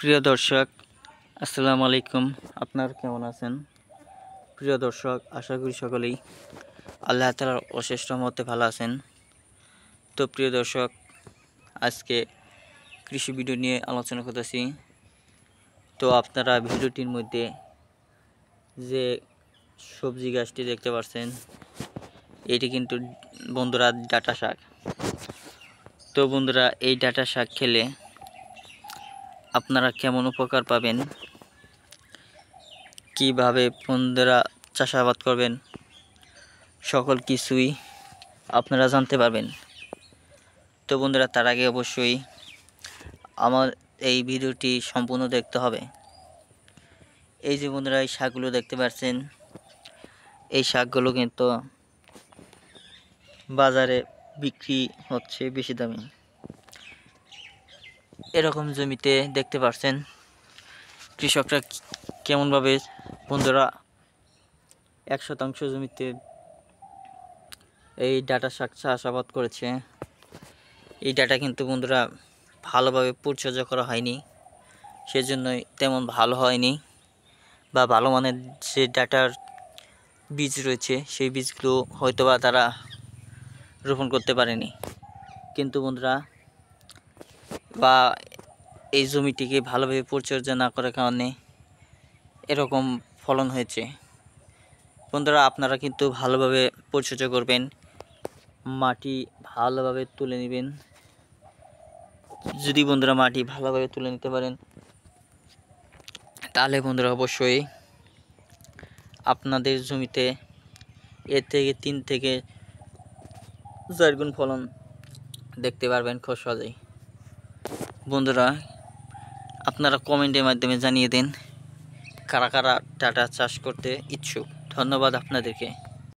প্রিয় দর্শক, আসসালামু আলাইকুম। আপনারা কেমন আছেন? প্রিয় দর্শক, আশা করি সকলেই আল্লাহ তাআলার অশেষ রহমতে ভালো আছেন। তো প্রিয় দর্শক, আজকে কৃষি ভিডিও নিয়ে আলোচনা করতেছি। তো আপনারা ভিডিওটির মধ্যে যে সবজি গাছটি দেখতে পাচ্ছেন, এটি কিন্তু বন্ধুরা ডাঁটা শাক। তো বন্ধুরা, এই ডাঁটা শাক খেলে আপনারা কেমন উপকার পাবেন, কিভাবে বন্ধুরা চাষাবাদ করবেন, সকল কিছুই আপনারা জানতে পারবেন। তো বন্ধুরা, তার আগে অবশ্যই আমার এই ভিডিওটি সম্পূর্ণ দেখতে হবে। এই যে বন্ধুরা, এই শাকগুলো দেখতে পাচ্ছেন, এই শাকগুলো কিন্তু বাজারে বিক্রি হচ্ছে বেশি দামে। এরকম জমিতে দেখতে পাচ্ছেন কৃষকরা কেমনভাবে বন্ধুরা 1% জমিতে এই ডাঁটা শাক চাষাবাদ করেছে। এই ডাঁটা কিন্তু বন্ধুরা ভালোভাবে পরিচর্যা করা হয়নি, সেজন্যই তেমন ভালো হয়নি, বা ভালো মানের যে ডাঁটার বীজ রয়েছে সেই বীজগুলো হয়তোবা তারা রোপণ করতে পারেনি। কিন্তু বন্ধুরা, বা এই জমিটিকে ভালোভাবে পরিচর্যা না করার কারণে এরকম ফলন হয়েছে। বন্ধুরা, আপনারা কিন্তু ভালোভাবে পরিচর্যা করবেন, মাটি ভালোভাবে তুলে নেবেন। যদি বন্ধুরা মাটি ভালোভাবে তুলে নিতে পারেন, তাহলে বন্ধুরা অবশ্যই আপনাদের জমিতে এর থেকে 3 থেকে 4 গুণ ফলন দেখতে পারবেন খুব সহজেই। বন্ধুরা, আপনারা কমেন্টের মাধ্যমে জানিয়ে দিন কারা কারা ডাঁটা চাষ করতে ইচ্ছুক। ধন্যবাদ আপনাদেরকে।